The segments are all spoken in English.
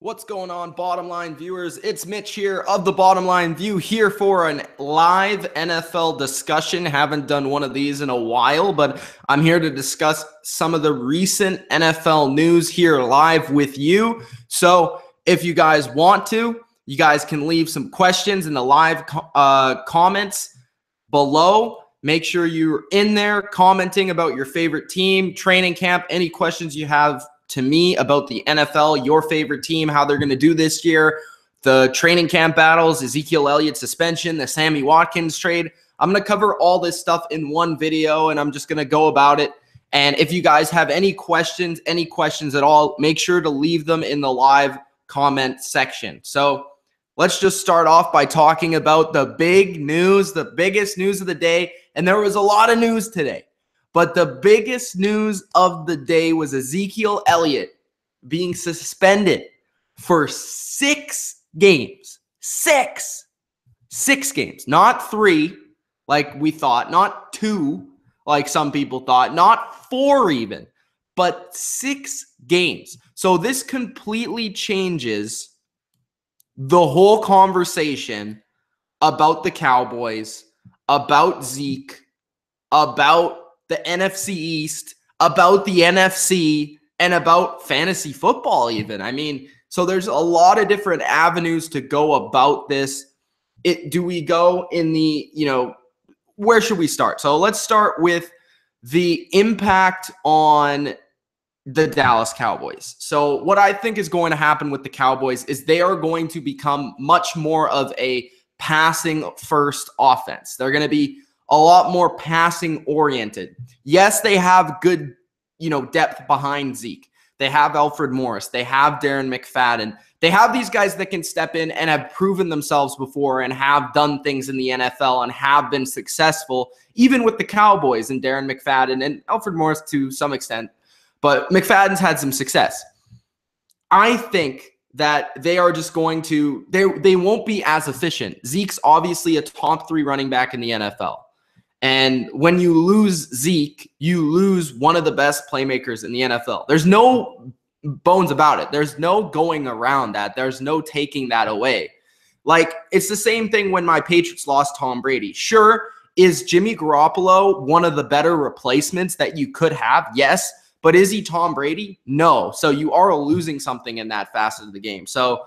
What's going on, Bottom Line viewers? It's Mitch here of the Bottom Line View, here for a live NFL discussion. Haven't done one of these in a while, but I'm here to discuss some of the recent NFL news here live with you. So if you guys want to, you guys can leave some questions in the live comments below. Make sure you're in there commenting about your favorite team, training camp, any questions you have to me about the NFL, your favorite team, how they're going to do this year, the training camp battles, Ezekiel Elliott suspension, the Sammy Watkins trade. I'm going to cover all this stuff in one video, and I'm just going to go about it. And if you guys have any questions at all, make sure to leave them in the live comment section. So let's just start off by talking about the big news, the biggest news of the day. And there was a lot of news today. But the biggest news of the day was Ezekiel Elliott being suspended for 6 games. Six games. Not 3, like we thought. Not 2, like some people thought. Not 4 even. But 6 games. So this completely changes the whole conversation about the Cowboys, about Zeke, about the NFC East, about the NFC, and about fantasy football even. I mean, so there's a lot of different avenues to go about this. Do we go in the, where should we start? So let's start with the impact on the Dallas Cowboys. So what I think is going to happen with the Cowboys is they are going to become much more of a passing first offense. They're going to be a lot more passing oriented. Yes, they have good, depth behind Zeke. They have Alfred Morris. They have Darren McFadden. They have these guys that can step in and have proven themselves before and have done things in the NFL and have been successful, even with the Cowboys and Darren McFadden and Alfred Morris to some extent. But McFadden's had some success. I think that they are just going to, they won't be as efficient. Zeke's obviously a top 3 running back in the NFL. And when you lose Zeke, you lose one of the best playmakers in the NFL. There's no bones about it. There's no going around that. There's no taking that away. Like, it's the same thing when my Patriots lost Tom Brady. Sure, is Jimmy Garoppolo one of the better replacements that you could have? Yes. But is he Tom Brady? No. So you are losing something in that facet of the game. So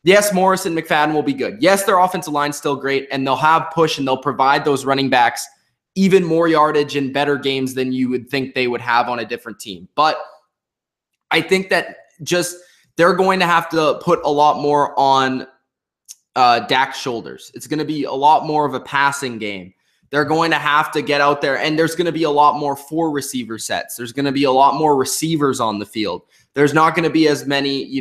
yes, Morris and McFadden will be good. Yes, their offensive line's still great, and they'll have push, and they'll provide those running backs even more yardage and better games than you would think they would have on a different team. But I think that just they're going to have to put a lot more on Dak's shoulders. It's going to be a lot more of a passing game. They're going to have to get out there, and there's going to be a lot more 4 receiver sets. There's going to be a lot more receivers on the field. There's not going to be as many,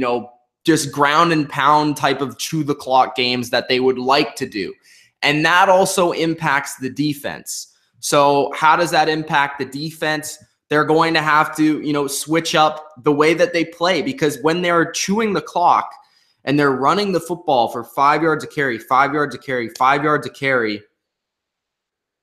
just ground and pound type of chew the clock games that they would like to do. And that also impacts the defense. So how does that impact the defense? They're going to have to, switch up the way that they play, because when they're chewing the clock and they're running the football for 5 yards a carry, 5 yards a carry, 5 yards a carry,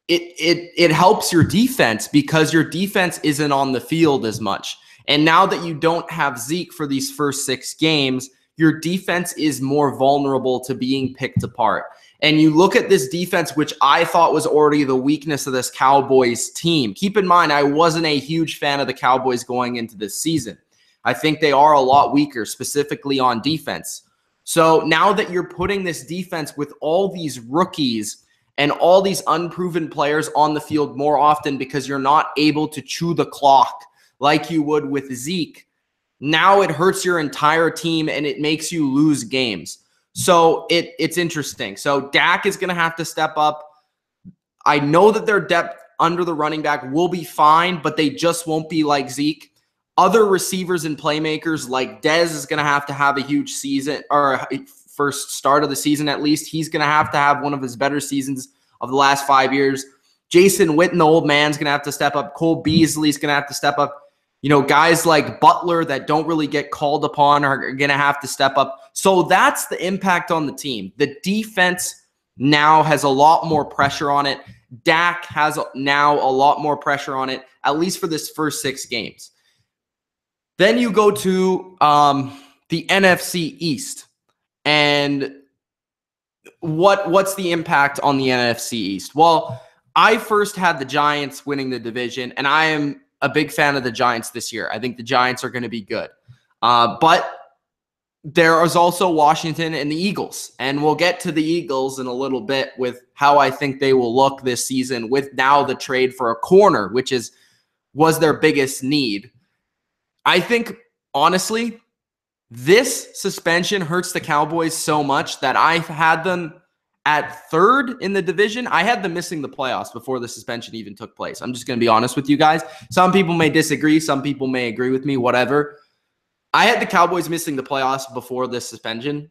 it helps your defense because your defense isn't on the field as much. And now that you don't have Zeke for these first 6 games, your defense is more vulnerable to being picked apart. And you look at this defense, which I thought was already the weakness of this Cowboys team. Keep in mind, I wasn't a huge fan of the Cowboys going into this season. I think they are a lot weaker, specifically on defense. So now that you're putting this defense with all these rookies and all these unproven players on the field more often because you're not able to chew the clock like you would with Zeke, now it hurts your entire team and it makes you lose games. So it's interesting. So Dak is going to have to step up. I know that their depth under the running back will be fine, but they just won't be like Zeke. Other receivers and playmakers like Dez is going to have a huge season, or first start of the season at least. He's going to have one of his better seasons of the last 5 years. Jason Witten, the old man's going to have to step up. Cole Beasley's going to have to step up. Guys like Butler that don't really get called upon are going to have to step up. So that's the impact on the team. The defense now has a lot more pressure on it. Dak has now a lot more pressure on it, at least for this first 6 games. Then you go to the NFC East and what's the impact on the NFC East? Well, I first had the Giants winning the division, and I am a big fan of the Giants this year. I think the Giants are going to be good. But there is also Washington and the Eagles, and we'll get to the Eagles in a little bit with how I think they will look this season with now the trade for a corner, which was their biggest need. I think, honestly, this suspension hurts the Cowboys so much that I had them at third in the division. I had them missing the playoffs before the suspension even took place. I'm just going to be honest with you guys. Some people may disagree. Some people may agree with me, whatever. I had the Cowboys missing the playoffs before this suspension.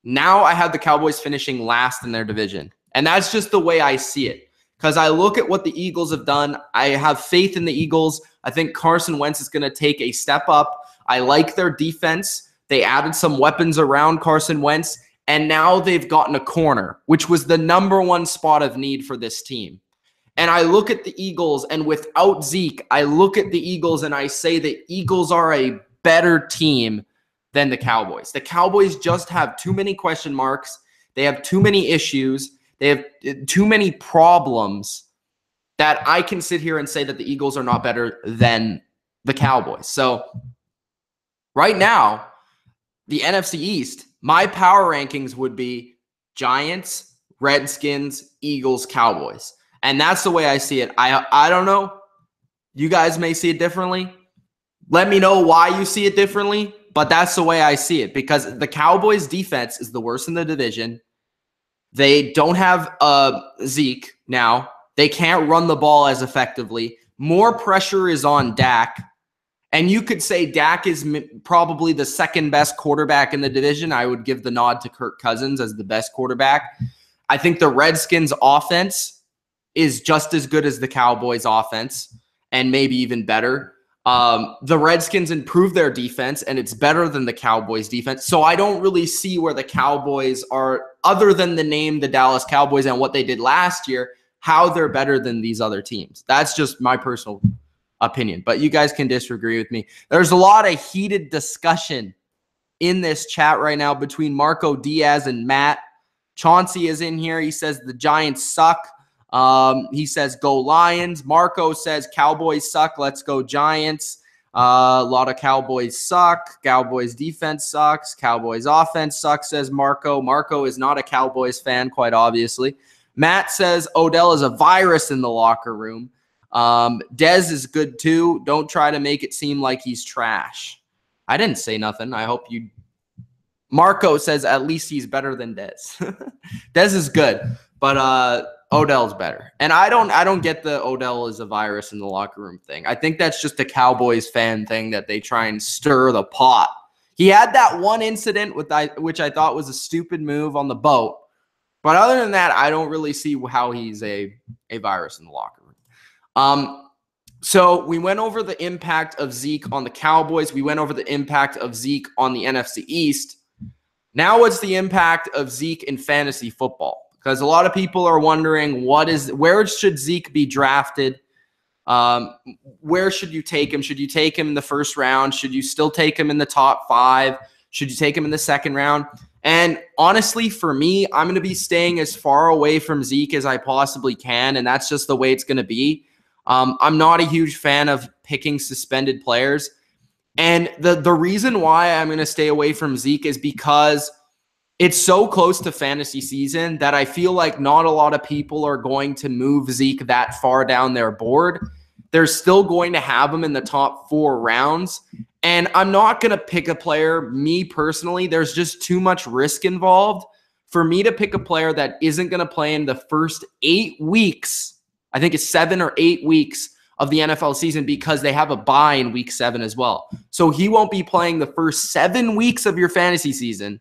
Now I have the Cowboys finishing last in their division. And that's just the way I see it. Because I look at what the Eagles have done. I have faith in the Eagles. I think Carson Wentz is going to take a step up. I like their defense. They added some weapons around Carson Wentz, and now they've gotten a corner, which was the number one spot of need for this team. And I look at the Eagles, and without Zeke, I look at the Eagles and I say the Eagles are a better team than the Cowboys. The Cowboys just have too many question marks. They have too many issues. They have too many problems that I can sit here and say that the Eagles are not better than the Cowboys. So right now, the NFC East, my power rankings would be Giants, Redskins, Eagles, Cowboys. And that's the way I see it. I don't know. You guys may see it differently. Let me know why you see it differently, but that's the way I see it because the Cowboys' defense is the worst in the division. They don't have Zeke now. They can't run the ball as effectively. More pressure is on Dak. And you could say Dak is probably the second best quarterback in the division. I would give the nod to Kirk Cousins as the best quarterback. I think the Redskins' offense is just as good as the Cowboys' offense and maybe even better. The Redskins improved their defense, and it's better than the Cowboys' defense. So I don't really see where the Cowboys are, other than the name the Dallas Cowboys and what they did last year, how they're better than these other teams. That's just my personal opinion, but you guys can disagree with me. There's a lot of heated discussion in this chat right now between Marco Diaz and Matt. Chauncey is in here. He says the Giants suck. He says go Lions. Marco says Cowboys suck. Let's go Giants. A lot of Cowboys suck. Cowboys defense sucks. Cowboys offense sucks, says Marco. Marco is not a Cowboys fan, quite obviously. Matt says Odell is a virus in the locker room. Dez is good too. Don't try to make it seem like he's trash. I didn't say nothing. I hope you. Marco says at least he's better than Dez. Dez is good, but Odell's better. And I don't get the Odell is a virus in the locker room thing. I think that's just a Cowboys fan thing that they try and stir the pot. He had that one incident which I thought was a stupid move on the boat. But other than that, I don't really see how he's a virus in the locker room. So we went over the impact of Zeke on the Cowboys. We went over the impact of Zeke on the NFC East. Now what's the impact of Zeke in fantasy football? Because a lot of people are wondering where should Zeke be drafted? Where should you take him? Should you take him in the first round? Should you still take him in the top 5? Should you take him in the second round? And honestly, for me, I'm going to be staying as far away from Zeke as I possibly can, and that's just the way it's going to be. I'm not a huge fan of picking suspended players. And the reason why I'm going to stay away from Zeke is because it's so close to fantasy season that I feel like not a lot of people are going to move Zeke that far down their board. They're still going to have him in the top 4 rounds. And I'm not going to pick a player, me personally. There's just too much risk involved for me to pick a player that isn't going to play in the first 8 weeks. I think it's 7 or 8 weeks of the NFL season because they have a bye in week 7 as well. So he won't be playing the first 7 weeks of your fantasy season.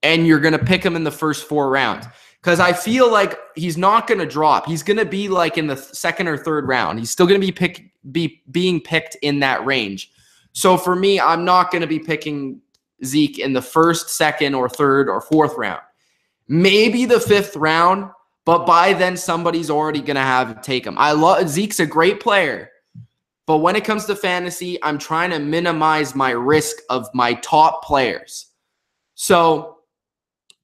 And you're going to pick him in the first 4 rounds. Because I feel like he's not going to drop. He's going to be like in the second or third round. He's still going to be being picked in that range. So for me, I'm not going to be picking Zeke in the first, second, or third, or fourth round. Maybe the 5th round, but by then somebody's already going to have to take him. Zeke's a great player, But when it comes to fantasy, I'm trying to minimize my risk of my top players. So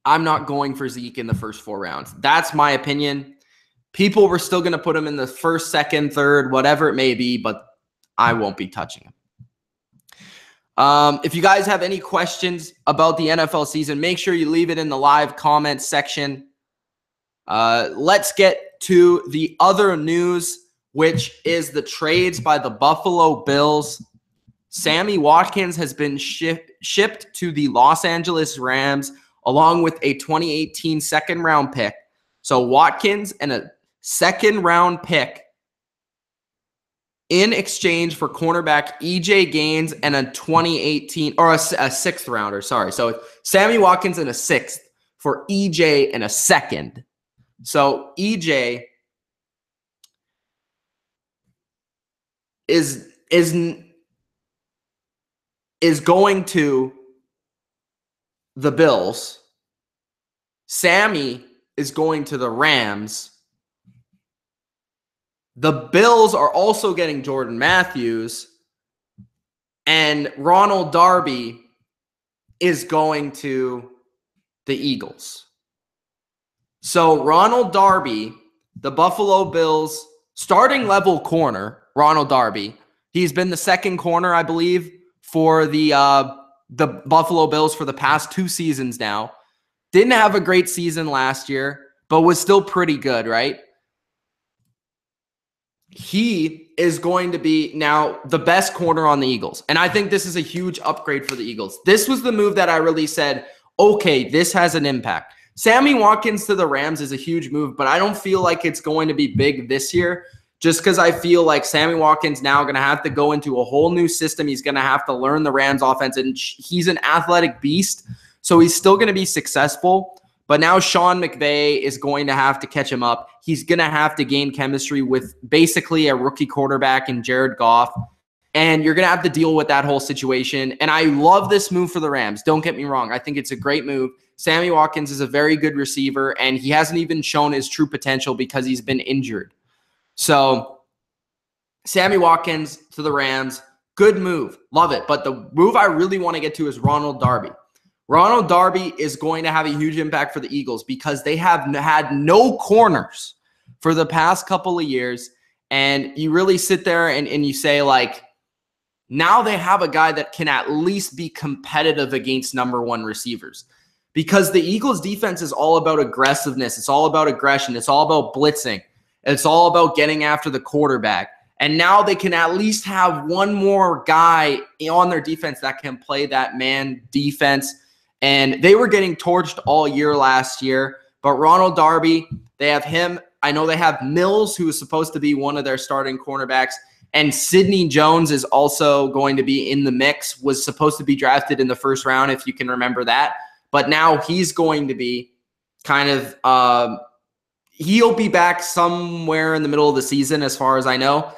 I'm not going for Zeke in the first 4 rounds. That's my opinion. People were still going to put him in the first, second, third, whatever it may be, but I won't be touching him. If you guys have any questions about the NFL season, make sure you leave it in the live comments section. Let's get to the other news, which is the trades by the Buffalo Bills. Sammy Watkins has been shipped to the Los Angeles Rams along with a 2018 second-round pick. So Watkins and a second-round pick in exchange for cornerback E.J. Gaines and a 2018 or a sixth rounder. Sorry. So Sammy Watkins and a sixth for E.J. and a second. So E.J. is going to the Bills. Sammy is going to the Rams. The Bills are also getting Jordan Matthews, and Ronald Darby is going to the Eagles. So Ronald Darby, the Buffalo Bills starting level corner, Ronald Darby, he's been the second corner, I believe, for the Buffalo Bills for the past 2 seasons now. Didn't have a great season last year, but was still pretty good, right? He is going to be now the best corner on the Eagles. And I think this is a huge upgrade for the Eagles. This was the move that I really said, okay, this has an impact. Sammy Watkins to the Rams is a huge move, but I don't feel like it's going to be big this year just because I feel like Sammy Watkins now going to have to go into a whole new system. He's going to have to learn the Rams offense, and he's an athletic beast, so he's still going to be successful. But now Sean McVay is going to have to catch him up. He's going to have to gain chemistry with basically a rookie quarterback in Jared Goff. And you're going to have to deal with that whole situation. And I love this move for the Rams. Don't get me wrong. I think it's a great move. Sammy Watkins is a very good receiver, and he hasn't even shown his true potential because he's been injured. So Sammy Watkins to the Rams, good move. Love it. But the move I really want to get to is Ronald Darby. Ronald Darby is going to have a huge impact for the Eagles because they have had no corners for the past couple of years. And you really sit there and you say, like, now they have a guy that can at least be competitive against number 1 receivers. Because the Eagles defense is all about aggressiveness. It's all about aggression. It's all about blitzing. It's all about getting after the quarterback. And now they can at least have one more guy on their defense that can play that man defense. And they were getting torched all year last year. But Ronald Darby, they have him. I know they have Mills, who is supposed to be one of their starting cornerbacks. And Sidney Jones is also going to be in the mix, was supposed to be drafted in the first round, if you can remember that. But now he's going to be kind of he'll be back somewhere in the middle of the season, as far as I know.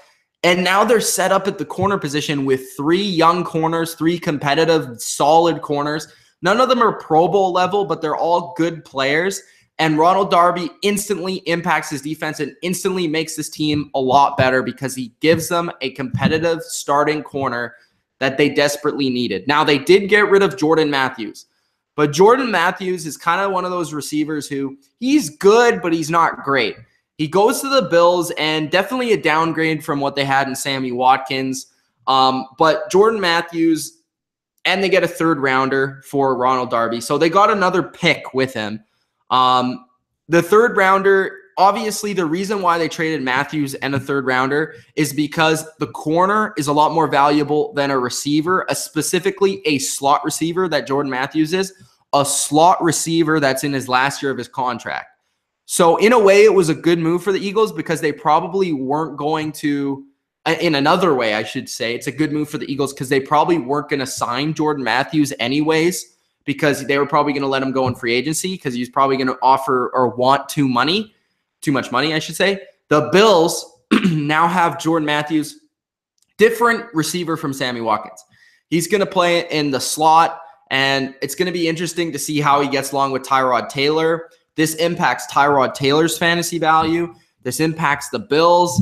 And now they're set up at the corner position with 3 young corners, 3 competitive, solid corners. None of them are Pro Bowl level, but they're all good players. And Ronald Darby instantly impacts his defense and instantly makes this team a lot better because he gives them a competitive starting corner that they desperately needed. Now, they did get rid of Jordan Matthews. But Jordan Matthews is kind of one of those receivers who he's good, but he's not great. He goes to the Bills, and definitely a downgrade from what they had in Sammy Watkins. But Jordan Matthews, and they get a 3rd rounder for Ronald Darby. So they got another pick with him. The 3rd rounder, obviously the reason why they traded Matthews and a 3rd rounder is because the corner is a lot more valuable than a receiver, specifically a slot receiver that Jordan Matthews is, a slot receiver that's in his last year of his contract. So in a way, it was a good move for the Eagles because they probably weren't going to, in another way, I should say, it's a good move for the Eagles because they probably weren't going to sign Jordan Matthews anyways, because they were probably going to let him go in free agency because he was probably going to offer or want too much money, I should say. The Bills now have Jordan Matthews, different receiver from Sammy Watkins. He's going to play in the slot, and it's going to be interesting to see how he gets along with Tyrod Taylor. This impacts Tyrod Taylor's fantasy value. This impacts the Bills.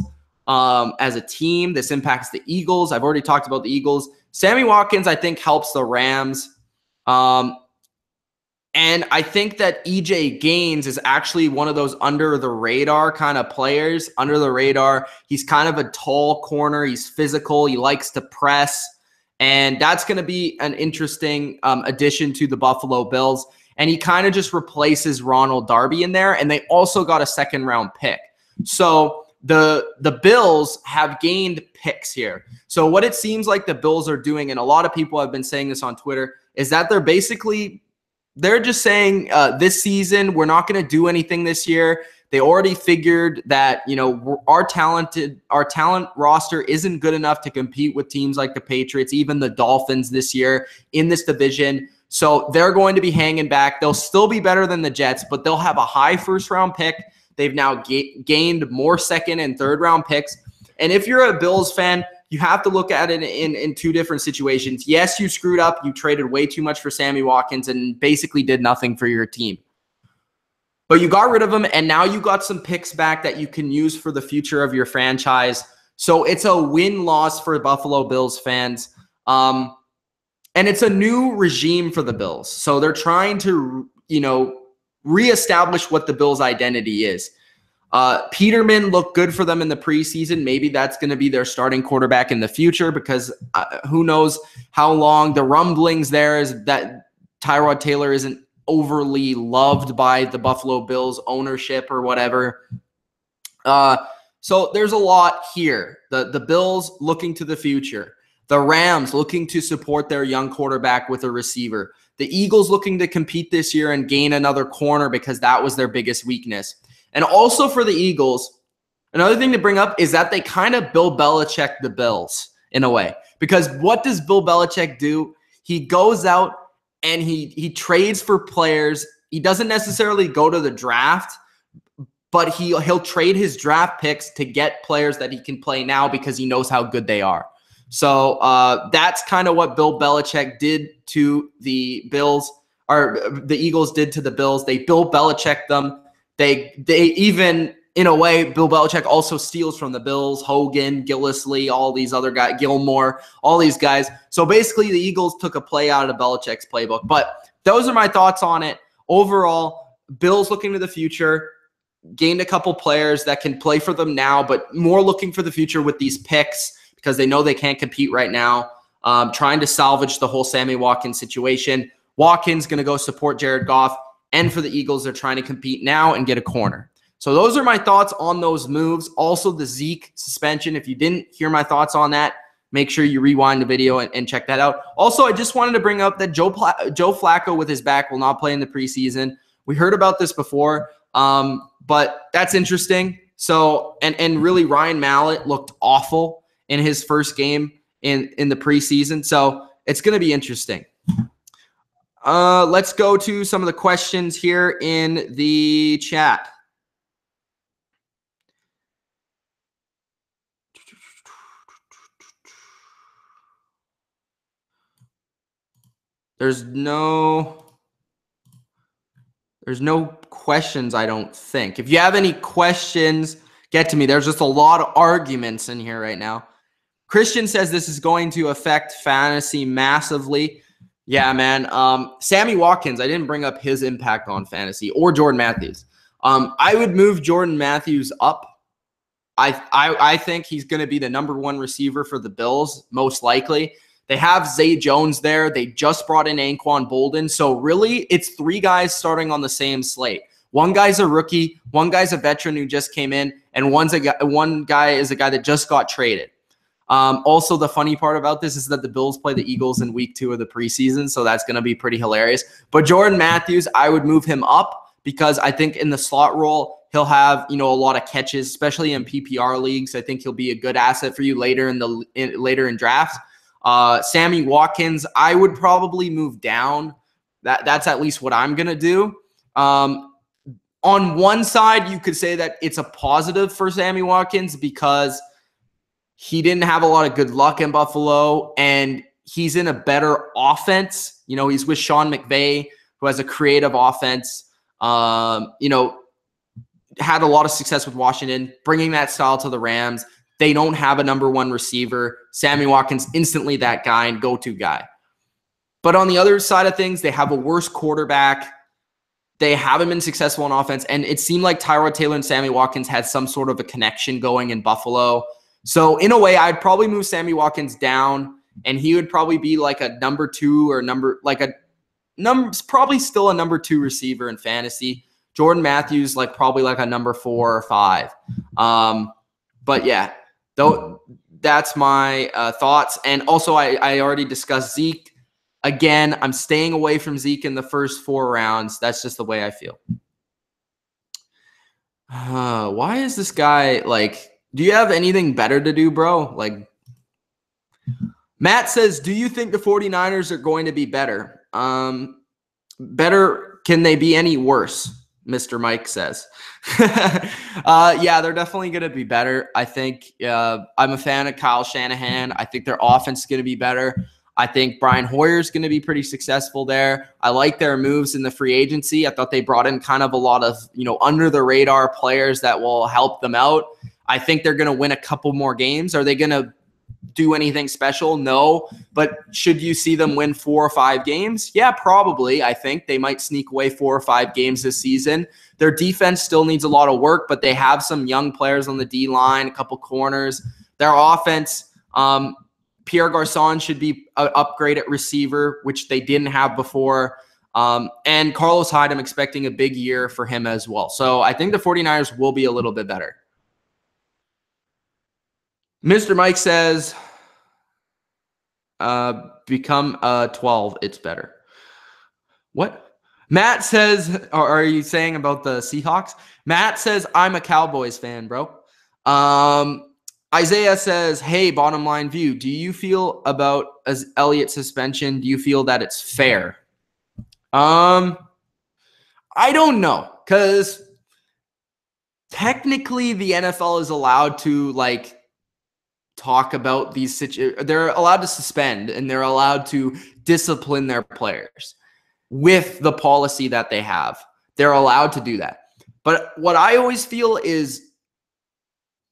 as a team. This impacts the Eagles. I've already talked about the Eagles. Sammy Watkins, I think, helps the Rams. And I think that EJ Gaines is actually one of those under the radar kind of players. Under the radar. He's kind of a tall corner. He's physical. He likes to press. And that's going to be an interesting addition to the Buffalo Bills. And he kind of just replaces Ronald Darby in there. And they also got a second-round pick. So the Bills have gained picks here. So what it seems like the Bills are doing, and a lot of people have been saying this on Twitter, is that they're just saying this season, we're not going to do anything this year. They already figured that, our talent roster isn't good enough to compete with teams like the Patriots, even the Dolphins this year in this division. So they're going to be hanging back. They'll still be better than the Jets, but they'll have a high first-round pick. They've now gained more second and third-round picks. And if you're a Bills fan, you have to look at it in two different situations. Yes, you screwed up. You traded way too much for Sammy Watkins and basically did nothing for your team. But you got rid of him, and now you got some picks back that you can use for the future of your franchise. So it's a win-loss for Buffalo Bills fans. And it's a new regime for the Bills. So they're trying to, reestablish what the Bills' identity is. Peterman looked good for them in the preseason. Maybe that's going to be their starting quarterback in the future because who knows how long. The rumblings there is that Tyrod Taylor isn't overly loved by the Buffalo Bills ownership or whatever. So there's a lot here. The Bills looking to the future. The Rams looking to support their young quarterback with a receiver. The Eagles looking to compete this year and gain another corner because that was their biggest weakness. And also for the Eagles, another thing to bring up is that they kind of Bill Belichick the Bills in a way. Because what does Bill Belichick do? He goes out and he trades for players. He doesn't necessarily go to the draft, but he'll trade his draft picks to get players that he can play now because he knows how good they are. So that's kind of what Bill Belichick did to the Bills, or the Eagles did to the Bills. They Bill Belichick them. They even, in a way, Bill Belichick also steals from the Bills, Hogan, Gillislee, all these other guys, Gilmore, all these guys. So basically the Eagles took a play out of Belichick's playbook. But those are my thoughts on it. Overall, Bills looking to the future, gained a couple players that can play for them now, but more looking for the future with these picks because they know they can't compete right now, trying to salvage the whole Sammy Watkins situation. Watkins going to go support Jared Goff. And for the Eagles, they're trying to compete now and get a corner. So those are my thoughts on those moves. Also, the Zeke suspension. If you didn't hear my thoughts on that, make sure you rewind the video and check that out. Also, I just wanted to bring up that Joe Flacco with his back will not play in the preseason. We heard about this before, but that's interesting. So, and really Ryan Mallett looked awful in his first game in the preseason. So it's going to be interesting. Let's go to some of the questions here in the chat. There's no questions, I don't think. If you have any questions, get to me. There's just a lot of arguments in here right now. Christian says this is going to affect fantasy massively. Yeah, man. Sammy Watkins, I didn't bring up his impact on fantasy, or Jordan Matthews. I would move Jordan Matthews up. I think he's going to be the #1 receiver for the Bills, most likely. They have Zay Jones there. They just brought in Anquan Bolden. So really, it's 3 guys starting on the same slate. One guy's a rookie, one guy's a veteran who just came in, and one guy is a guy that just got traded. Also, the funny part about this is that the Bills play the Eagles in week 2 of the preseason, so that's going to be pretty hilarious. But Jordan Matthews, I would move him up because I think in the slot role, he'll have, a lot of catches, especially in PPR leagues. I think he'll be a good asset for you later in drafts. Sammy Watkins, I would probably move down. That's at least what I'm going to do. On one side, you could say that it's a positive for Sammy Watkins because he didn't have a lot of good luck in Buffalo, and he's in a better offense. He's with Sean McVay, who has a creative offense. Had a lot of success with Washington, bringing that style to the Rams. They don't have a number one receiver. Sammy Watkins, instantly that guy and go-to guy. But on the other side of things, they have a worse quarterback. They haven't been successful on offense. And it seemed like Tyrod Taylor and Sammy Watkins had some sort of a connection going in Buffalo. So in a way, I'd probably move Sammy Watkins down, and he would probably be like a number two or probably still a number two receiver in fantasy. Jordan Matthews, like probably like a number 4 or 5. But yeah, though that's my thoughts. And also, I already discussed Zeke. Again, I'm staying away from Zeke in the first 4 rounds. That's just the way I feel. Why is this guy like? Do you have anything better to do, bro? Like, Matt says, do you think the 49ers are going to be better? Better? Can they be any worse? Mr. Mike says. Yeah, they're definitely going to be better. I think I'm a fan of Kyle Shanahan. I think their offense is going to be better. I think Brian Hoyer is going to be pretty successful there. I like their moves in the free agency. I thought they brought in kind of a lot of, under the radar players that will help them out. I think they're going to win a couple more games. Are they going to do anything special? No. But should you see them win 4 or 5 games? Yeah, probably. I think they might sneak away 4 or 5 games this season. Their defense still needs a lot of work, but they have some young players on the D-line, a couple corners. Their offense, Pierre Garçon should be an upgrade at receiver, which they didn't have before. And Carlos Hyde, I'm expecting a big year for him as well. So I think the 49ers will be a little bit better. Mr. Mike says, become 12. It's better. What? Matt says, or are you saying about the Seahawks? Matt says, I'm a Cowboys fan, bro. Isaiah says, hey, bottom line view, do you feel about Elliott suspension? Do you feel that it's fair? I don't know, because technically the NFL is allowed to talk about these situations. They're allowed to suspend and they're allowed to discipline their players with the policy that they have. They're allowed to do that. But what I always feel is,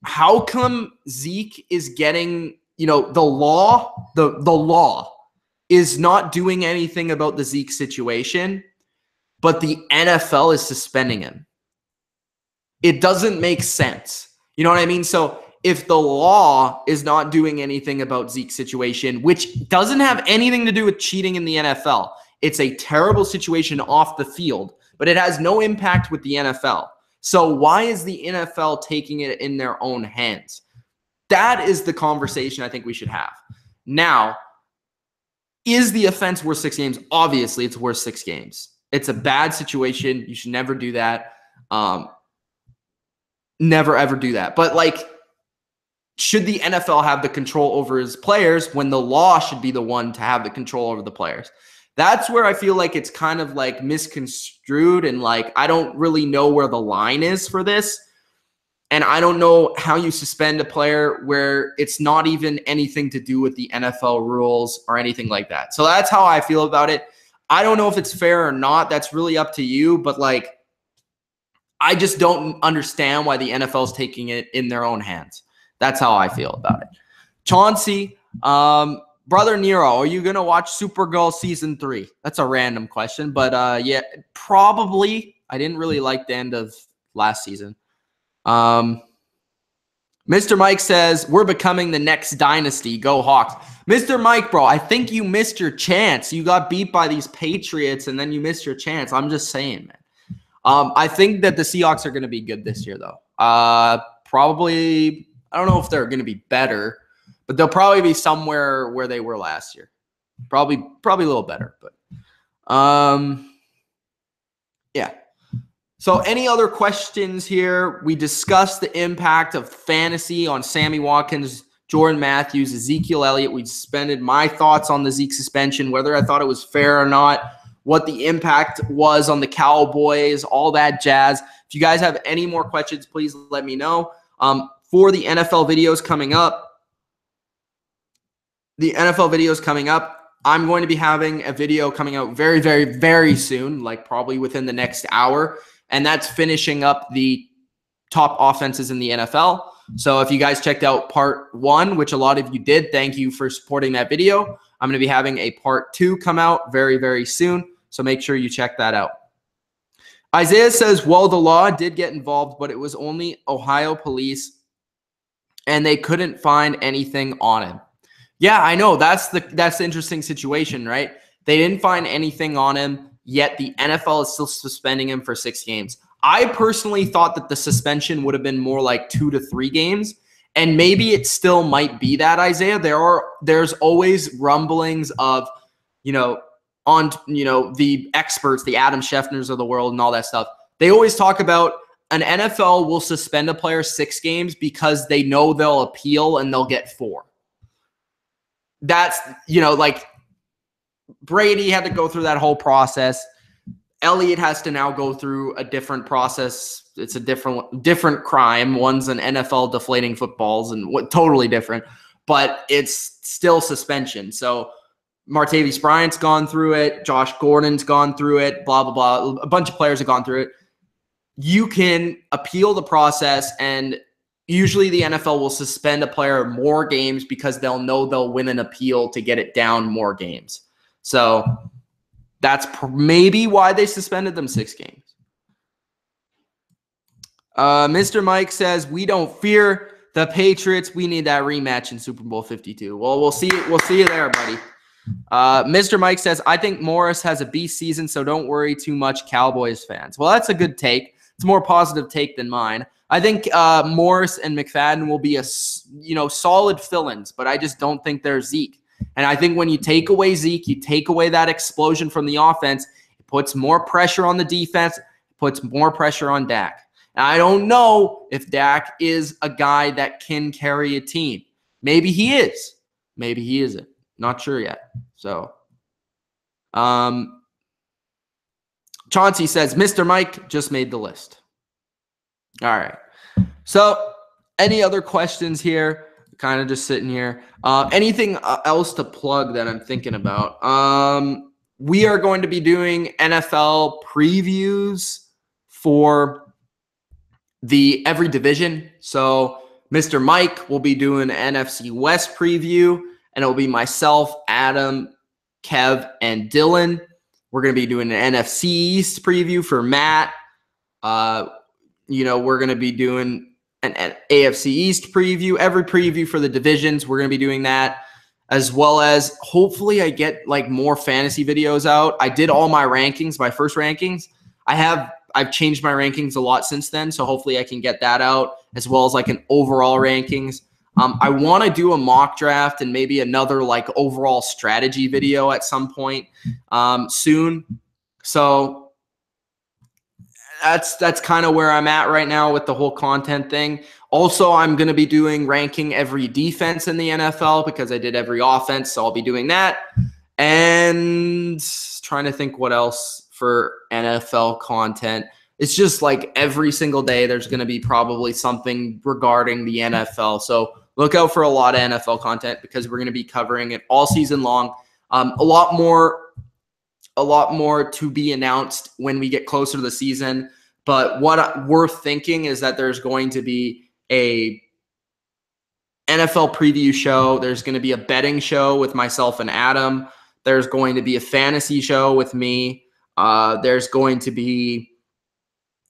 how come Zeke is getting, the law is not doing anything about the Zeke situation, but the NFL is suspending him? It doesn't make sense. You know what I mean? So if the law is not doing anything about Zeke's situation, which doesn't have anything to do with cheating in the NFL, it's a terrible situation off the field, but it has no impact with the NFL. So why is the NFL taking it in their own hands? That is the conversation I think we should have. Now, is the offense worth 6 games? Obviously, it's worth 6 games. It's a bad situation. You should never do that. Never, ever do that. But, should the NFL have the control over his players when the law should be the one to have the control over the players? That's where I feel like it's kind of misconstrued, and I don't really know where the line is for this. And I don't know how you suspend a player where it's not even anything to do with the NFL rules or anything like that. So that's how I feel about it. I don't know if it's fair or not. That's really up to you. But I just don't understand why the NFL is taking it in their own hands. That's how I feel about it. Chauncey, Brother Nero, are you going to watch Supergirl Season 3? That's a random question, but yeah, probably. I didn't really like the end of last season. Mr. Mike says, we're becoming the next dynasty. Go Hawks. Mr. Mike, bro, I think you missed your chance. You got beat by these Patriots, and then you missed your chance. I'm just saying, man. I think that the Seahawks are going to be good this year, though. Probably, I don't know if they're going to be better, but they'll probably be somewhere where they were last year. Probably a little better, but yeah. So any other questions here? We discussed the impact of fantasy on Sammy Watkins, Jordan Matthews, Ezekiel Elliott. We suspended my thoughts on the Zeke suspension, whether I thought it was fair or not, what the impact was on the Cowboys, all that jazz. If you guys have any more questions, please let me know. For the NFL videos coming up, I'm going to be having a video coming out very, very, very soon, probably within the next hour. And that's finishing up the top offenses in the NFL. So if you guys checked out part 1, which a lot of you did, thank you for supporting that video. I'm going to be having a part 2 come out very, very soon. So make sure you check that out. Isaiah says, well, the law did get involved, but it was only Ohio police and they couldn't find anything on him. Yeah, I know. That's the interesting situation, right? They didn't find anything on him, yet the NFL is still suspending him for 6 games. I personally thought that the suspension would have been more like 2 to 3 games, and maybe it still might be that, Isaiah. There's always rumblings of, the experts, the Adam Schefners of the world and all that stuff. They always talk about an NFL will suspend a player 6 games because they know they'll appeal and they'll get 4. That's, like Brady had to go through that whole process. Elliott has to now go through a different process. It's a different crime. One's an NFL deflating footballs and totally different, but it's still suspension. So Martavis Bryant's gone through it. Josh Gordon's gone through it, blah, blah, blah. A bunch of players have gone through it. You can appeal the process, and usually the NFL will suspend a player more games because they'll know they'll win an appeal to get it down more games. So that's maybe why they suspended them 6 games. Mr. Mike says, we don't fear the Patriots. We need that rematch in Super Bowl 52. Well, we'll see you there, buddy. Mr. Mike says, I think Morris has a beast season, so don't worry too much, Cowboys fans. Well, that's a good take. It's a more positive take than mine. I think Morris and McFadden will be solid fill-ins, but I just don't think they're Zeke. And I think when you take away Zeke, you take away that explosion from the offense, it puts more pressure on the defense, it puts more pressure on Dak. And I don't know if Dak is a guy that can carry a team. Maybe he is. Maybe he isn't. Not sure yet. So, Chauncey says, Mr. Mike just made the list. All right. So, any other questions here? Kind of just sitting here. Anything else to plug that I'm thinking about? We are going to be doing NFL previews for every division. So, Mr. Mike will be doing an NFC West preview. And it'll be myself, Adam, Kev, and Dylan. We're going to be doing an NFC East preview for Matt. We're going to be doing an AFC East preview. Every preview for the divisions, we're going to be doing that. As well as, hopefully, I get more fantasy videos out. I did all my rankings, my first rankings. I've changed my rankings a lot since then, so hopefully I can get that out, as well as an overall rankings. I want to do a mock draft and maybe another overall strategy video at some point soon. So that's kind of where I'm at right now with the whole content thing. Also, I'm going to be doing ranking every defense in the NFL because I did every offense, so I'll be doing that. And trying to think what else for NFL content. It's just every single day there's going to be probably something regarding the NFL. So look out for a lot of NFL content because we're going to be covering it all season long. A lot more to be announced when we get closer to the season. But what we're thinking is that there's going to be a NFL preview show. There's going to be a betting show with myself and Adam. There's going to be a fantasy show with me. There's going to be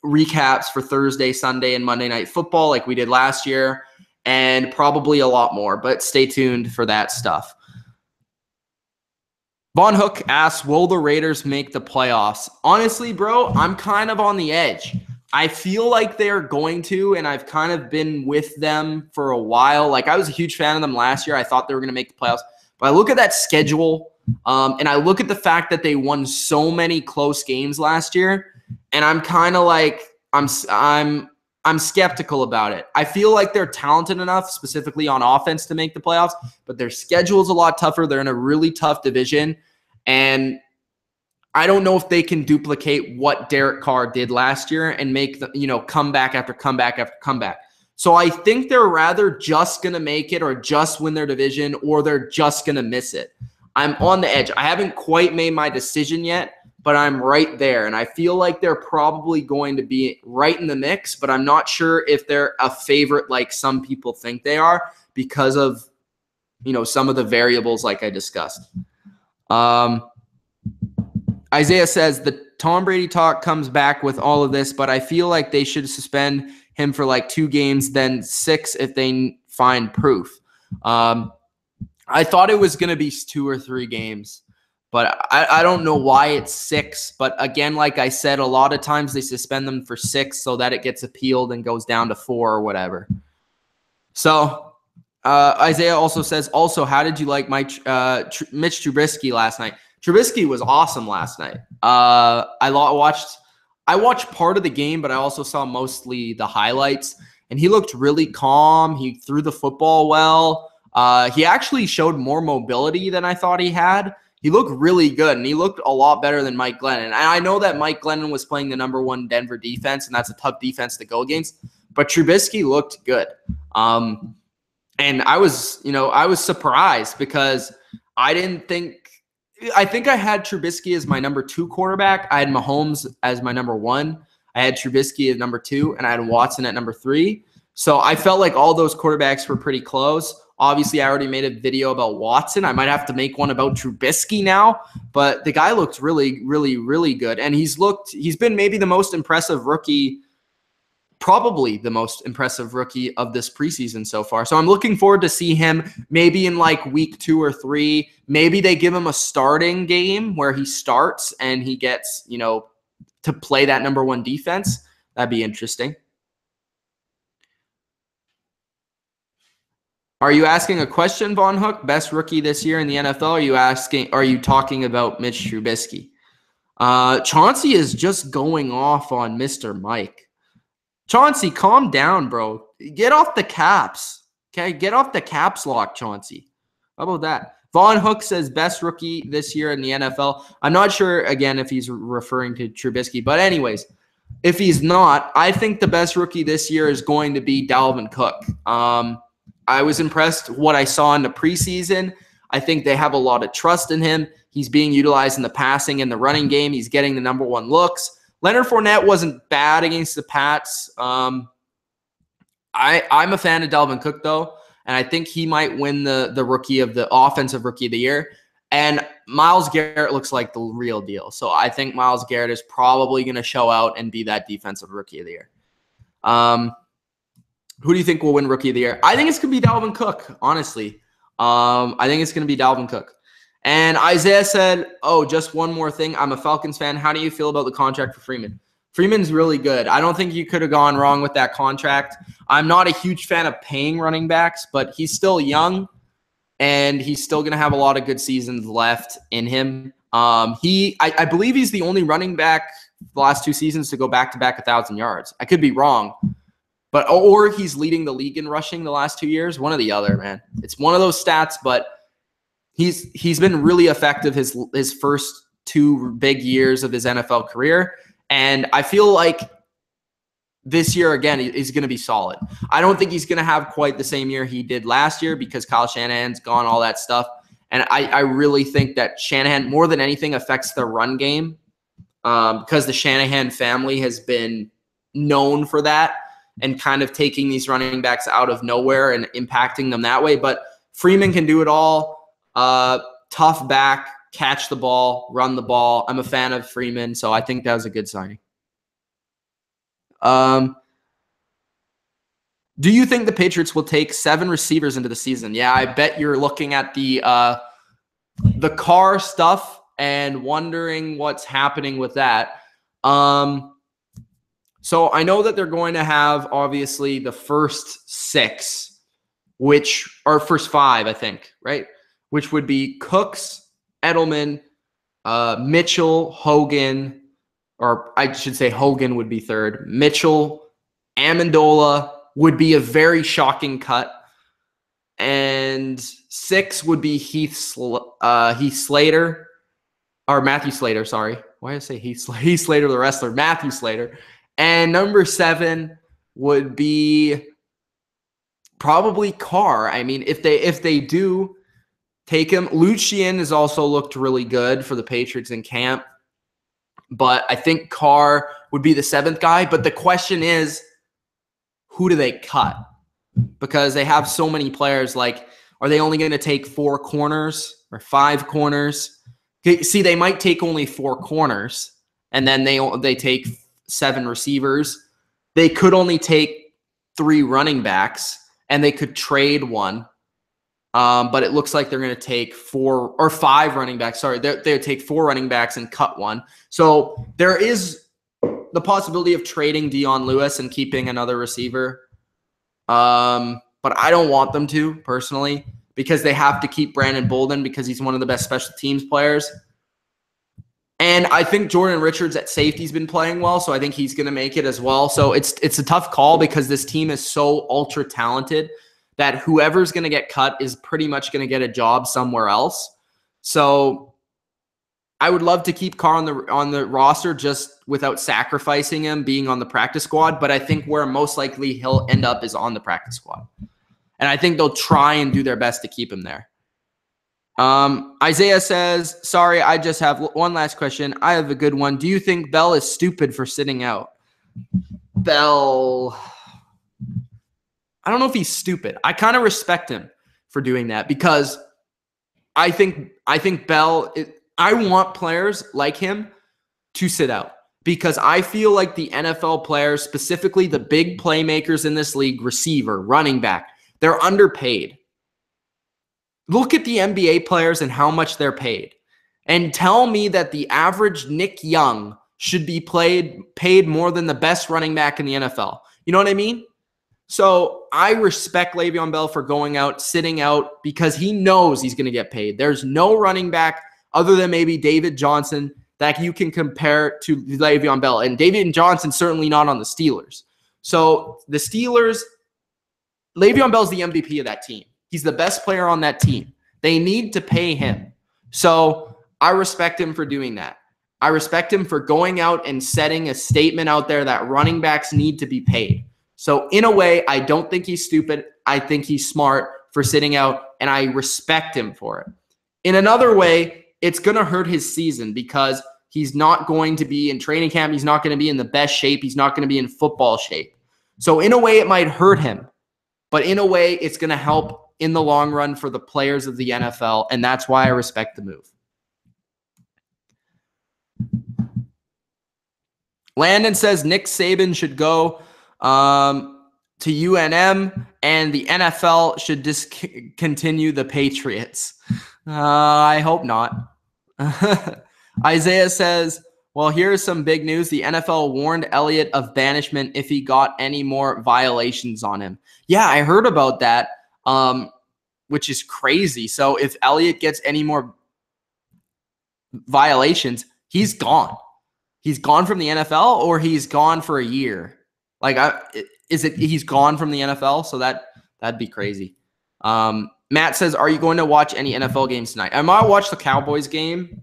recaps for Thursday, Sunday, and Monday Night Football like we did last year. And probably a lot more, but stay tuned for that stuff. Von Hook asks, will the Raiders make the playoffs? Honestly, bro, I'm kind of on the edge. I feel like they're going to, and I've kind of been with them for a while. I was a huge fan of them last year. I thought they were going to make the playoffs. But I look at that schedule, and I look at the fact that they won so many close games last year, and I'm kind of I'm skeptical about it. I feel like they're talented enough, specifically on offense, to make the playoffs, but their schedule is a lot tougher. They're in a really tough division, and I don't know if they can duplicate what Derek Carr did last year and make the comeback after comeback after comeback. So I think they're rather just going to make it or just win their division, or they're just going to miss it. I'm on the edge. I haven't quite made my decision yet, but I'm right there. And I feel like they're probably going to be right in the mix, but I'm not sure if they're a favorite like some people think they are because of, some of the variables like I discussed. Isaiah says the Tom Brady talk comes back with all of this, but I feel like they should suspend him for like 2 games, then 6 if they find proof. I thought it was going to be 2 or 3 games, but I don't know why it's 6. But again, like I said, a lot of times they suspend them for 6 so that it gets appealed and goes down to 4 or whatever. So Isaiah also says, how did you like Mitch Trubisky last night? Trubisky was awesome last night. I watched part of the game, but I also saw mostly the highlights, and he looked really calm. He threw the football well. He actually showed more mobility than I thought he had. He looked really good, and he looked a lot better than Mike Glennon. And I know that Mike Glennon was playing the number 1 Denver defense, and that's a tough defense to go against, but Trubisky looked good. And I was surprised because I think I had Trubisky as my number 2 quarterback. I had Mahomes as my number 1. I had Trubisky as number 2, and I had Watson at number 3. So I felt like all those quarterbacks were pretty close. Obviously, I already made a video about Watson. I might have to make one about Trubisky now, but the guy looked really, really, really good. And he's been maybe the most impressive rookie, probably the most impressive rookie of this preseason so far. So I'm looking forward to see him maybe in like week 2 or 3. Maybe they give him a starting game where he starts and he gets, to play that number 1 defense. That'd be interesting. Are you asking a question, Von Hook? Best rookie this year in the NFL? Are you talking about Mitch Trubisky? Chauncey is just going off on Mr. Mike. Chauncey, calm down, bro. Get off the caps. Okay, get off the caps lock, Chauncey. How about that? Von Hook says best rookie this year in the NFL. I'm not sure, again, if he's referring to Trubisky. But anyways, if he's not, I think the best rookie this year is going to be Dalvin Cook. I was impressed what I saw in the preseason. I think they have a lot of trust in him. He's being utilized in the passing and the running game. He's getting the number 1 looks. Leonard Fournette wasn't bad against the Pats. I'm a fan of Dalvin Cook, though, and I think he might win the offensive rookie of the year. And Myles Garrett looks like the real deal. So I think Myles Garrett is probably going to show out and be that defensive rookie of the year. Who do you think will win rookie of the year? I think it's going to be Dalvin Cook, honestly. I think it's going to be Dalvin Cook. And Isaiah said, just one more thing. I'm a Falcons fan. How do you feel about the contract for Freeman? Freeman's really good. I don't think you could have gone wrong with that contract. I'm not a huge fan of paying running backs, but he's still young, and he's still going to have a lot of good seasons left in him. I believe he's the only running back the last 2 seasons to go back-to-back 1,000 yards. I could be wrong. Or he's leading the league in rushing the last 2 years. One or the other, man. It's one of those stats, but he's been really effective his first 2 big years of his NFL career. And I feel like this year, again, he's going to be solid. I don't think he's going to have quite the same year he did last year because Kyle Shanahan's gone, all that stuff. And I really think that Shanahan, more than anything, affects the run game because the Shanahan family has been known for that and kind of taking these running backs out of nowhere and impacting them that way. But Freeman can do it all. Tough back, catch the ball, run the ball. I'm a fan of Freeman, so I think that was a good signing. Do you think the Patriots will take 7 receivers into the season? Yeah, I bet you're looking at the Carr stuff and wondering what's happening with that. So I know that they're going to have, obviously, the first 6, which are first 5, I think, right? Which would be Cooks, Edelman, Mitchell, Hogan, or I should say Hogan would be 3rd. Mitchell, Amendola would be a very shocking cut. And 6 would be Heath Slater, or Matthew Slater, sorry. Why did I say Heath Slater, the wrestler? Matthew Slater. And number 7 would be probably Carr. I mean, if they do take him, Lucien has also looked really good for the Patriots in camp. But I think Carr would be the 7th guy. But the question is, who do they cut? Because they have so many players. Like, are they only going to take 4 corners or 5 corners? See, they might take only 4 corners, and then they take 7 receivers. They could only take 3 running backs, and they could trade one. But it looks like they're going to take 4 or 5 running backs. Sorry, they would take 4 running backs and cut one. So there is the possibility of trading Dion Lewis and keeping another receiver. But I don't want them to, personally, because they have to keep Brandon Bolden because he's one of the best special teams players. And I think Jordan Richards at safety has been playing well, so I think he's going to make it as well. So it's a tough call because this team is so ultra talented that whoever's going to get cut is pretty much going to get a job somewhere else. So I would love to keep Carr on the roster just without sacrificing him being on the practice squad, but I think where most likely he'll end up is on the practice squad. And I think they'll try and do their best to keep him there. Isaiah says, sorry, I just have one last question. I have a good one. Do you think Bell is stupid for sitting out? Bell, I don't know if he's stupid. I kind of respect him for doing that because I think Bell, I want players like him to sit out because I feel like the NFL players, specifically the big playmakers in this league, receiver, running back, they're underpaid. Look at the NBA players and how much they're paid. And tell me that the average Nick Young should be paid more than the best running back in the NFL. You know what I mean? So I respect Le'Veon Bell for going out, sitting out, because he knows he's going to get paid. There's no running back other than maybe David Johnson that you can compare to Le'Veon Bell. And David Johnson certainly not on the Steelers. So the Steelers, Le'Veon Bell's the MVP of that team. He's the best player on that team. They need to pay him. So I respect him for doing that. I respect him for going out and setting a statement out there that running backs need to be paid. So in a way, I don't think he's stupid. I think he's smart for sitting out, and I respect him for it. In another way, it's going to hurt his season because he's not going to be in training camp. He's not going to be in the best shape. He's not going to be in football shape. So in a way, it might hurt him. But in a way, it's going to help in the long run for the players of the NFL, and that's why I respect the move. Landon says Nick Saban should go to UNM, and the NFL should discontinue the Patriots. I hope not. Isaiah says, well, here's some big news. The NFL warned Elliott of banishment if he got any more violations on him. Yeah, I heard about that, which is crazy. So if Elliott gets any more violations, he's gone. He's gone from the NFL, or he's gone for a year. Like, he's gone from the NFL? So that'd be crazy. Matt says, are you going to watch any NFL games tonight? I might watch the Cowboys game.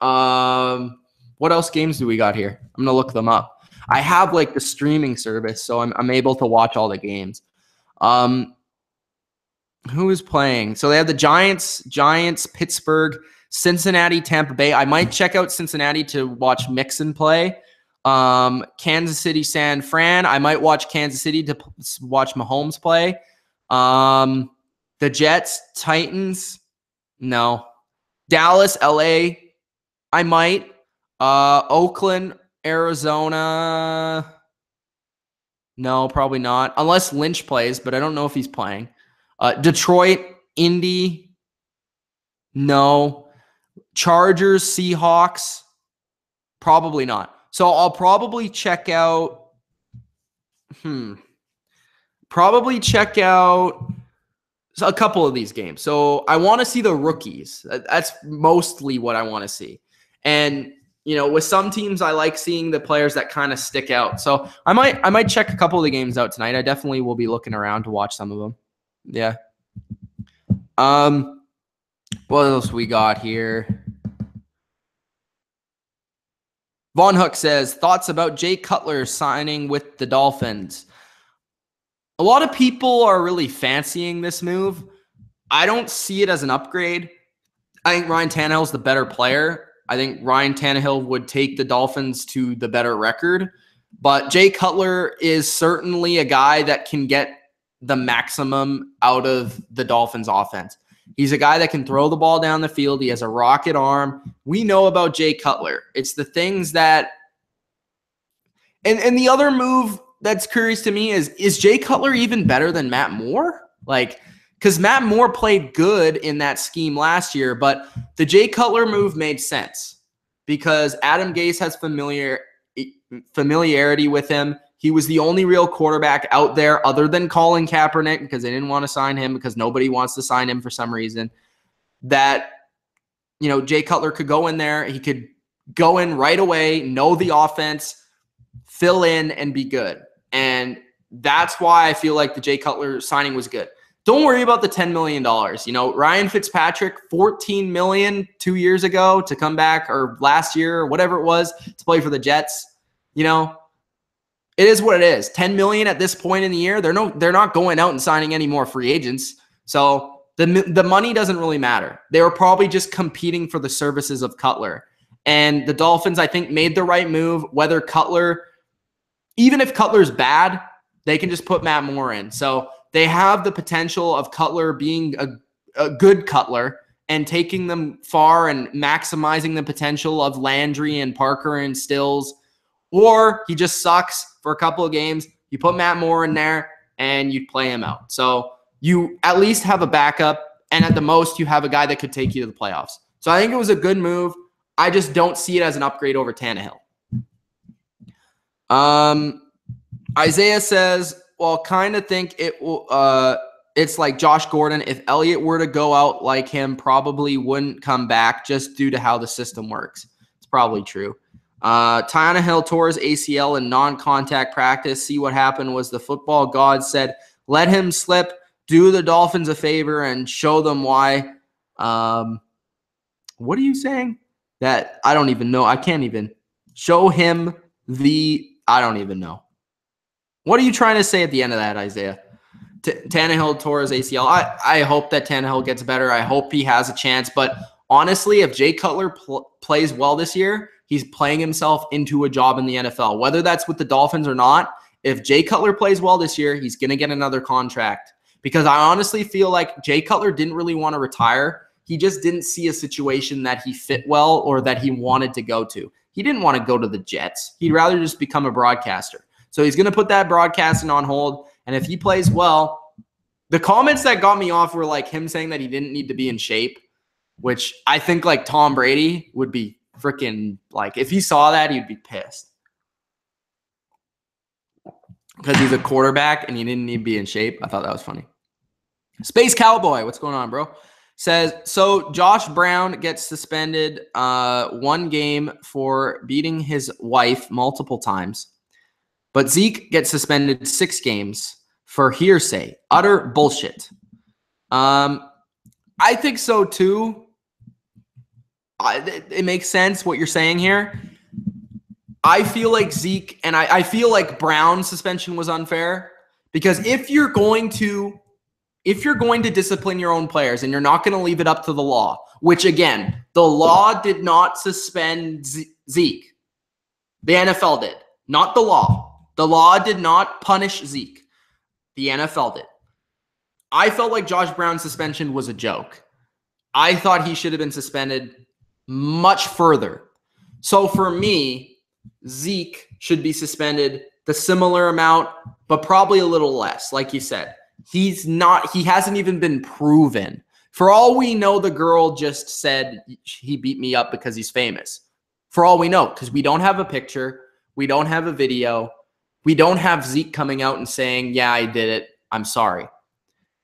What else games do we got here? I'm going to look them up. I have like the streaming service, so I'm able to watch all the games. Who is playing? So they have the Giants, Pittsburgh, Cincinnati, Tampa Bay. I might check out Cincinnati to watch Mixon play. Kansas City, San Fran. I might watch Kansas City to watch Mahomes play. The Jets, Titans. No. Dallas, LA. I might. Oakland, Arizona. No, probably not. Unless Lynch plays, but I don't know if he's playing. Detroit, Indy. No. Chargers, Seahawks. Probably not. So I'll probably check out. Probably check out a couple of these games. So I want to see the rookies. That's mostly what I want to see. And with some teams, I like seeing the players that kind of stick out. So I might check a couple of the games out tonight. I definitely will be looking around to watch some of them. Yeah. What else we got here? Von Hook says, thoughts about Jay Cutler signing with the Dolphins. A lot of people are really fancying this move. I don't see it as an upgrade. I think Ryan Tannehill's the better player. I think Ryan Tannehill would take the Dolphins to the better record. But Jay Cutler is certainly a guy that can get the maximum out of the Dolphins offense. He's a guy that can throw the ball down the field. He has a rocket arm. We know about Jay Cutler. It's the things that – and the other move that's curious to me is Jay Cutler even better than Matt Moore? Like, because Matt Moore played good in that scheme last year, but the Jay Cutler move made sense because Adam Gase has familiarity with him. He was the only real quarterback out there other than Colin Kaepernick because they didn't want to sign him because nobody wants to sign him for some reason. That, you know, Jay Cutler could go in there. He could go in right away, know the offense, fill in, and be good. And that's why I feel like the Jay Cutler signing was good. Don't worry about the $10 million. You know, Ryan Fitzpatrick, $14 million 2 years ago to come back, or last year, or whatever it was, to play for the Jets. You know, it is what it is. $10 million at this point in the year. They're not going out and signing any more free agents. So the money doesn't really matter. They were probably just competing for the services of Cutler. And the Dolphins, I think, made the right move. Whether Cutler, even if Cutler's bad, they can just put Matt Moore in. So they have the potential of Cutler being a good Cutler and taking them far and maximizing the potential of Landry and Parker and Stills. Or he just sucks for a couple of games. You put Matt Moore in there and you play him out. So you at least have a backup, and at the most you have a guy that could take you to the playoffs. So I think it was a good move. I just don't see it as an upgrade over Tannehill. Isaiah says, well, kind of think it will. It's like Josh Gordon. If Elliott were to go out like him, probably wouldn't come back just due to how the system works. It's probably true. Tannehill tore his ACL in non-contact practice. See what happened was the football god said, let him slip, do the Dolphins a favor, and show them why. What are you saying? That I don't even know. I can't even show him I don't even know. What are you trying to say at the end of that, Isaiah? Tannehill tore his ACL. I hope that Tannehill gets better. I hope he has a chance. But honestly, if Jay Cutler plays well this year, he's playing himself into a job in the NFL. Whether that's with the Dolphins or not, if Jay Cutler plays well this year, he's going to get another contract. Because I honestly feel like Jay Cutler didn't really want to retire. He just didn't see a situation that he fit well or that he wanted to go to. He didn't want to go to the Jets. He'd rather just become a broadcaster. So he's going to put that broadcasting on hold. And if he plays well, the comments that got me off were like him saying that he didn't need to be in shape, which I think like Tom Brady would be freaking like, if he saw that, he'd be pissed. Because he's a quarterback and he didn't need to be in shape. I thought that was funny. Space Cowboy, what's going on, bro? Says, so Josh Brown gets suspended 1 game for beating his wife multiple times. But Zeke gets suspended 6 games for hearsay. Utter bullshit. I think so too. It makes sense what you're saying here. I feel like Zeke and I feel like Brown's suspension was unfair because if you're going to discipline your own players and you're not going to leave it up to the law, which again, the law did not suspend Zeke. The NFL did, not the law. The law did not punish Zeke. The NFL did. I felt like Josh Brown's suspension was a joke. I thought he should have been suspended much further. So for me, Zeke should be suspended the similar amount, but probably a little less, like you said. He hasn't even been proven. For all we know, the girl just said he beat me up because he's famous. For all we know, because we don't have a picture, we don't have a video, we don't have Zeke coming out and saying, yeah, I did it, I'm sorry.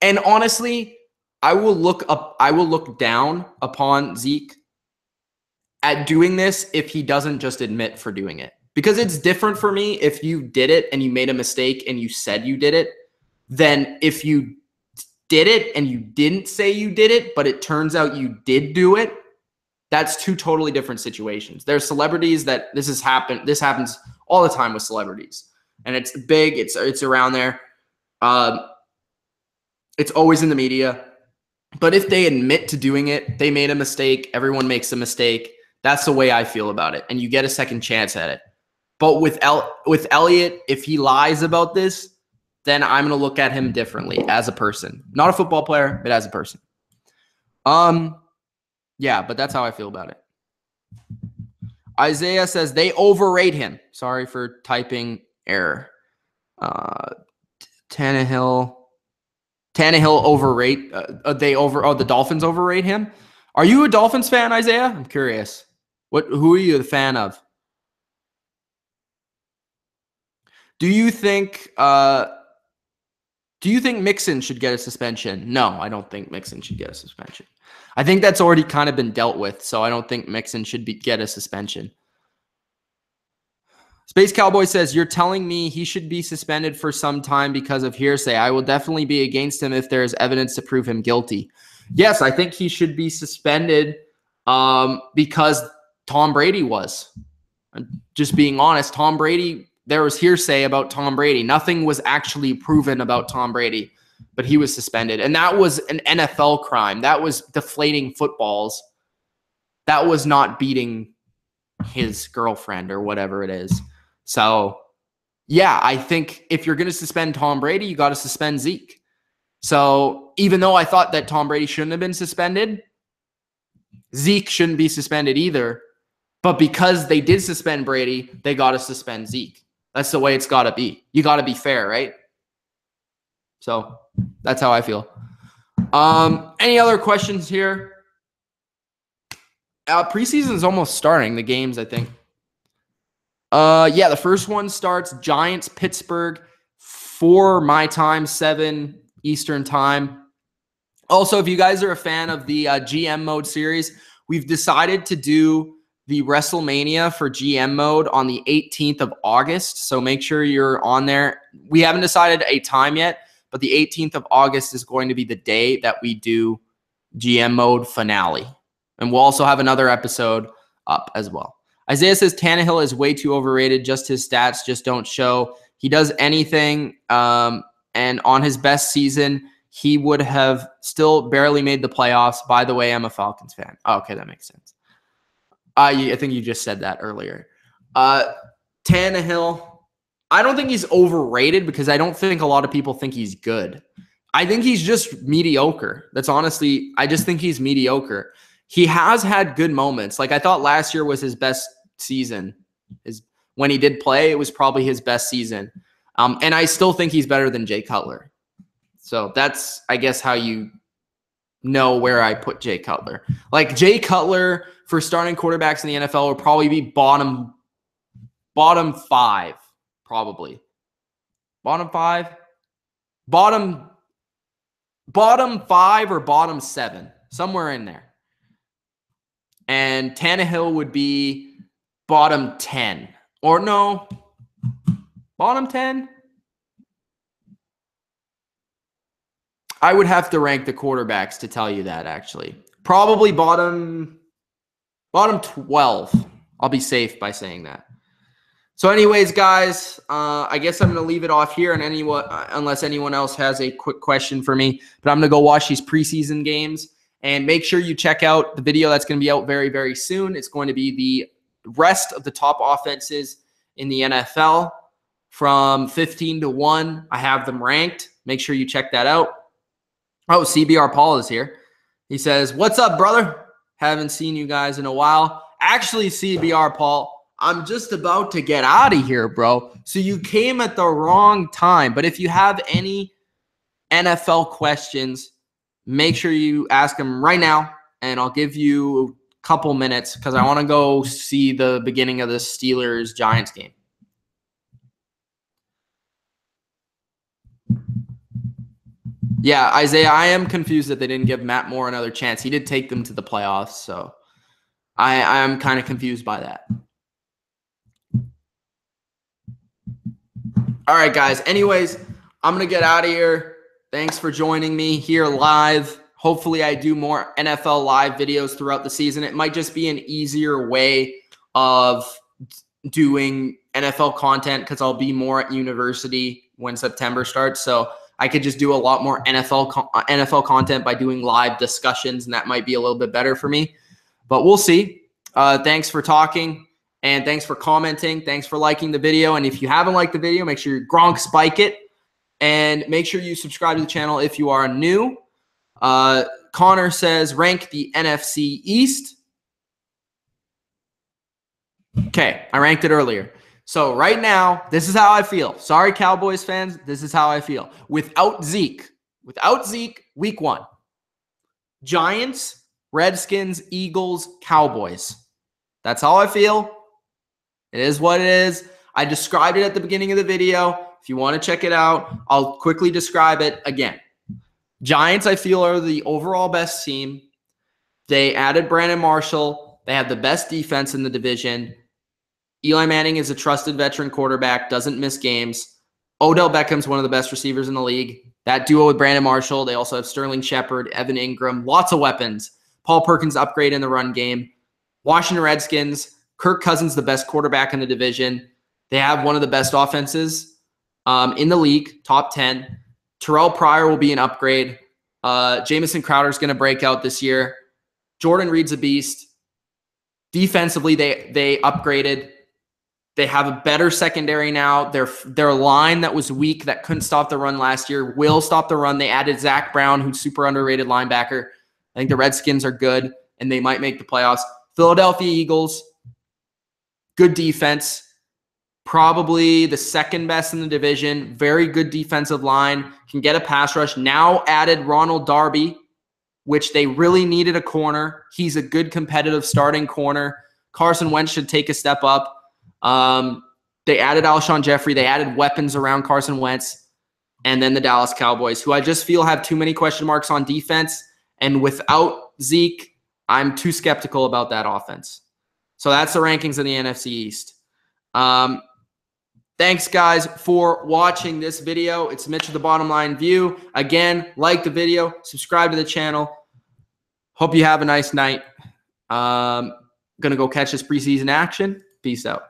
And honestly, I will look down upon Zeke at doing this if he doesn't just admit for doing it. Because it's different for me if you did it and you made a mistake and you said you did it, than if you did it and you didn't say you did it, but it turns out you did do it. That's 2 totally different situations. There's celebrities that this happens all the time with celebrities. And it's big, it's around there. It's always in the media. But if they admit to doing it, they made a mistake, everyone makes a mistake, That's the way I feel about it. And you get a second chance at it. But with Elliott, if he lies about this, then I'm going to look at him differently as a person. Not a football player, but as a person. Yeah, but that's how I feel about it. Isaiah says they overrate him. Sorry for typing error. Tannehill overrate. The Dolphins overrate him. Are you a Dolphins fan, Isaiah? I'm curious. Who are you a fan of? Do you think Mixon should get a suspension? No, I don't think Mixon should get a suspension. I think that's already kind of been dealt with, so I don't think Mixon should get a suspension. Space Cowboy says, you're telling me he should be suspended for some time because of hearsay. I will definitely be against him if there is evidence to prove him guilty. Yes, I think he should be suspended because Tom Brady was. Just being honest, Tom Brady, there was hearsay about Tom Brady. Nothing was actually proven about Tom Brady, but he was suspended. And that was an NFL crime. That was deflating footballs. That was not beating his girlfriend or whatever it is. So, yeah, I think if you're going to suspend Tom Brady, you got to suspend Zeke. So, even though I thought that Tom Brady shouldn't have been suspended, Zeke shouldn't be suspended either. But because they did suspend Brady, they got to suspend Zeke. That's the way it's got to be. You got to be fair, right? So, that's how I feel. Any other questions here? Preseason is almost starting, the games, I think. Yeah, the first one starts Giants, Pittsburgh, 4 my time, 7 Eastern time. Also, if you guys are a fan of the GM mode series, we've decided to do the WrestleMania for GM mode on the 18th of August. So make sure you're on there. We haven't decided a time yet, but the 18th of August is going to be the day that we do GM mode finale. And we'll also have another episode up as well. Isaiah says Tannehill is way too overrated. Just his stats just don't show. He does anything. And on his best season, he would have still barely made the playoffs. By the way, I'm a Falcons fan. Oh, okay, that makes sense. I think you just said that earlier. Tannehill, I don't think he's overrated because I don't think a lot of people think he's good. I think he's just mediocre. I just think he's mediocre. He has had good moments. Like I thought last year was his best season. When he did play, it was probably his best season. And I still think he's better than Jay Cutler. So that's, I guess, how you know where I put Jay Cutler. Like Jay Cutler for starting quarterbacks in the NFL would probably be bottom 5, probably. Bottom 5 or bottom 7, somewhere in there. And Tannehill would be bottom 10. Or no, bottom 10? I would have to rank the quarterbacks to tell you that, actually. Probably bottom 12. I'll be safe by saying that. So anyways, guys, I guess I'm going to leave it off here, and unless anyone else has a quick question for me. But I'm going to go watch these preseason games. And make sure you check out the video that's going to be out very, very soon. It's going to be the rest of the top offenses in the NFL from 15 to 1. I have them ranked. Make sure you check that out. Oh, CBR Paul is here. He says, what's up, brother? Haven't seen you guys in a while. Actually, CBR Paul, I'm just about to get out of here, bro. So you came at the wrong time. But if you have any NFL questions, make sure you ask them right now, and I'll give you a couple minutes because I want to go see the beginning of the Steelers-Giants game. Yeah, Isaiah, I am confused that they didn't give Matt Moore another chance. He did take them to the playoffs, so I am kind of confused by that. All right, guys. Anyways, I'm going to get out of here. Thanks for joining me here live. Hopefully I do more NFL live videos throughout the season. It might just be an easier way of doing NFL content because I'll be more at university when September starts. So I could just do a lot more NFL content by doing live discussions, and that might be a little bit better for me. But we'll see. Thanks for talking, and thanks for commenting. Thanks for liking the video. And if you haven't liked the video, make sure you Gronk spike it, and make sure you subscribe to the channel if you are new. Connor says, rank the NFC East. Okay, I ranked it earlier. So right now, this is how I feel. Sorry, Cowboys fans, this is how I feel. Without Zeke, week 1. Giants, Redskins, Eagles, Cowboys. That's how I feel. It is what it is. I described it at the beginning of the video. If you want to check it out, I'll quickly describe it again. Giants, I feel, are the overall best team. They added Brandon Marshall. They have the best defense in the division. Eli Manning is a trusted veteran quarterback, doesn't miss games. Odell Beckham's one of the best receivers in the league. That duo with Brandon Marshall. They also have Sterling Shepard, Evan Ingram, lots of weapons. Paul Perkins upgrade in the run game. Washington Redskins, Kirk Cousins, the best quarterback in the division. They have one of the best offenses in the league, top 10. Terrell Pryor will be an upgrade. Jamison Crowder's going to break out this year. Jordan Reed's a beast. Defensively, they upgraded. They have a better secondary now. Their line that was weak, that couldn't stop the run last year, will stop the run. They added Zach Brown, who's super underrated linebacker. I think the Redskins are good, and they might make the playoffs. Philadelphia Eagles, good defense. Probably the second best in the division. Very good defensive line. Can get a pass rush. Now added Ronald Darby, which they really needed a corner. He's a good competitive starting corner. Carson Wentz should take a step up. They added Alshon Jeffrey. They added weapons around Carson Wentz. And then the Dallas Cowboys, who I just feel have too many question marks on defense. And without Zeke, I'm too skeptical about that offense. So that's the rankings in the NFC East. Thanks, guys, for watching this video. It's Mitch with the Bottom Line View. Again, like the video, subscribe to the channel. Hope you have a nice night. Gonna go catch this preseason action. Peace out.